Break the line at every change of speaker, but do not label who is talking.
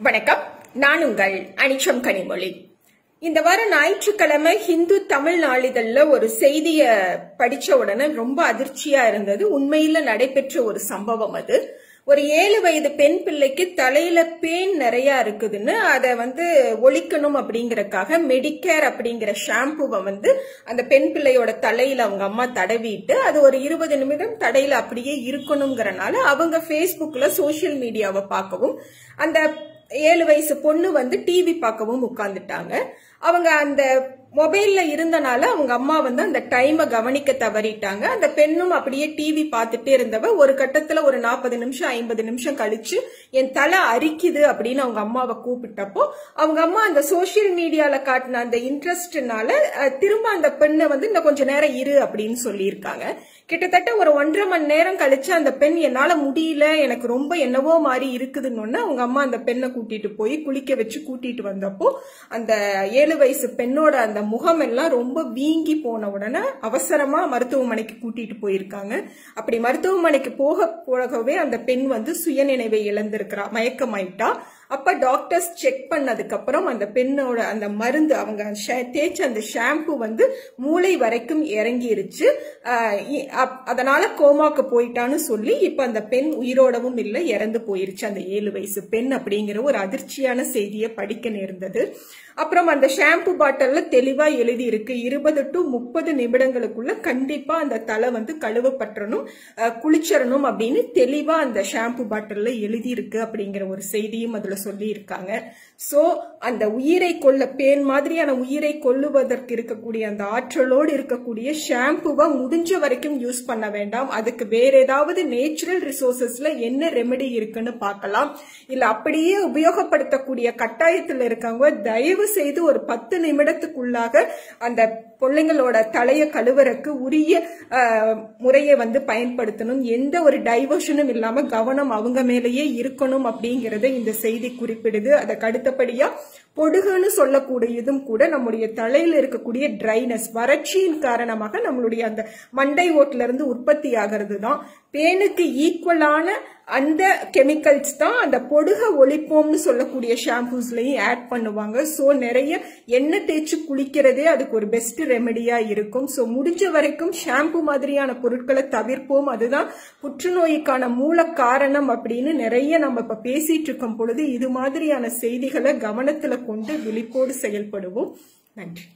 வணக்கம். நான் உங்கள் அனிச்சம் கனிமொழி. இந்த வாரம் ஞாயிற்றுக்கிழமை ஹிந்து தமிழ் நாளிதழ்ல ஒரு செய்திய படிச்ச உடனே ரொம்ப அதிர்ச்சியா இருந்தது. உண்மையில நடைபெற்ற ஒரு சம்பவம் அது. ஒரு 7 வயது பெண் பிள்ளைக்கு தலையில பேன் நிறைய இருக்குதுன்னு அதை ஒழிக்கணும் அப்படிங்கறக்காக மெடிக்கேர் அப்படிங்கிற ஷாம்புவை அந்த பெண் பிள்ளையோட தலையில அவங்க அம்மா தடவிட்டு அது ஒரு 20 நிமிடம் தடையில அப்படியே இருக்கணுங்கிறனால அவங்க Facebookல சோசியல் மீடியாவை பார்க்கவும் அந்த 7 வயசு பொண்ணு டிவி பார்க்கவும் உட்கார்ந்துட்டாங்க. அவங்க அந்த மொபைல்ல இருந்தனால அவங்க அம்மா அந்த டைமை கவனிக்க தவறிட்டாங்க. அந்த பெண்ணும் அப்படியே டிவி பார்த்துட்டே இருந்தவ ஒரு கட்டத்துல ஒரு 40 நிமிஷம் 50 நிமிஷம் கழிச்சு என் தலை அரிக்குது அப்படின்னு அவங்க அம்மாவை கூப்பிட்டப்போ அவங்க அம்மா அந்த சோசியல் மீடியால காட்டின அந்த இன்ட்ரெஸ்ட்னால திரும்ப அந்த பெண்ணை இன்னும் கொஞ்ச நேரம் இரு அப்படின்னு சொல்லியிருக்காங்க. கிட்டத்தட்ட ஒரு 1.5 மணி நேரம் கழிச்சு அந்த பெண் என்னால முடியல, எனக்கு ரொம்ப என்னவோ மாதிரி இருக்குதுன்னு அவங்க அம்மா அந்த பெண்ணை கூட்டிட்டு போய் குளிக்க வச்சு கூட்டிட்டு வந்தப்போ அந்த 7 வயசு பெண்ணோட அந்த முகம் எல்லாம் ரொம்ப வீங்கி போன உடனே அவசரமா மருத்துவமனைக்கு கூட்டிட்டு போயிருக்காங்க. அப்படி மருத்துவமனைக்கு போகவே அந்த பெண் சுயநினைவை இழந்திருக்கிறா, மயக்கமாயிட்டா. அப்ப டாக்டர்ஸ் செக் பண்ணதுக்கு அப்புறம் அந்த பெண்ணோட அந்த மருந்து அவங்க தேய்ச்ச அந்த ஷாம்பு மூளை வரைக்கும் இறங்கிருச்சு. அதனால கோமாக்கு போயிட்டான்னு சொல்லி இப்ப அந்த பெண் உயிரோடவும் இல்லை, இறந்து போயிருச்சு அந்த 7 வயசு பெண் அப்படிங்கிற ஒரு அதிர்ச்சியான செய்தியை படிக்க நேர்ந்தது. அப்புறம் அந்த ஷாம்பு பாட்டில்ல தெளிவா எழுதி இருக்கு 20 to 30 நிமிடங்களுக்குள்ள கண்டிப்பா அந்த தலை கழுவப்பட்டணும், குளிச்சிடணும் அப்படின்னு தெளிவா அந்த ஷாம்பு பாட்டில்ல எழுதி இருக்கு அப்படிங்கிற ஒரு செய்தியும் அதுல சொல்லி இருக்காங்க. சோ அந்த உயிரை கொல்ல பேன் மாதிரியான உயிரை கொல்லுவதற்கு இருக்கக்கூடிய அந்த ஆற்றலோடு இருக்கக்கூடிய ஷாம்புவை முடிஞ்ச வரைக்கும் யூஸ் பண்ண வேண்டாம். அதுக்கு வேற ஏதாவது நேச்சுரல் ரிசோர்சஸ்ல என்ன ரெமெடி இருக்குன்னு பார்க்கலாம். இல்ல அப்படியே உபயோகப்படுத்தக்கூடிய கட்டாயத்தில் இருக்கவங்க தயவு செய்து ஒரு 10 நிமிடத்துக்குள்ளாக அந்த பிள்ளைங்களோட தலைய கழுவறக்கு உரிய முறையை பயன்படுத்தணும். எந்த ஒரு டைவர்ஷனும் இல்லாம கவனம் அவங்க மேலேயே இருக்கணும் அப்படிங்கறத இந்த செய்தி குறிப்பிடுது. அதுக்கு அடுத்தபடியா பொடுகுன்னு சொல்லக்கூடியதும் கூட நம்முடைய தலையில இருக்கக்கூடிய ட்ரைனஸ், வறட்சியின் காரணமாக நம்மளுடைய அந்த மண்டை ஓட்டுல இருந்து உற்பத்தி ஆகிறது தான். பேனுக்கு ஈக்குவலான அந்த கெமிக்கல்ஸ் தான் அந்த பொடுக ஒழிப்போம்னு சொல்லக்கூடிய ஷாம்பூஸ்லயும் ஆட் பண்ணுவாங்க. சோ நிறைய எண்ணெய் தேய்ச்சி குளிக்கிறதே அதுக்கு ஒரு பெஸ்ட் ரெமெடியா இருக்கும். சோ முடிஞ்ச வரைக்கும் ஷாம்பு மாதிரியான பொருட்களை தவிர்ப்போம். அதுதான் புற்றுநோய்க்கான மூல காரணம் அப்படின்னு நிறைய நம்ம இப்ப பேசிட்டு இருக்கும் பொழுது இது மாதிரியான செய்திகளை கவனத்துல கொண்டு விழிப்போடு செயல்படுவோம். நன்றி.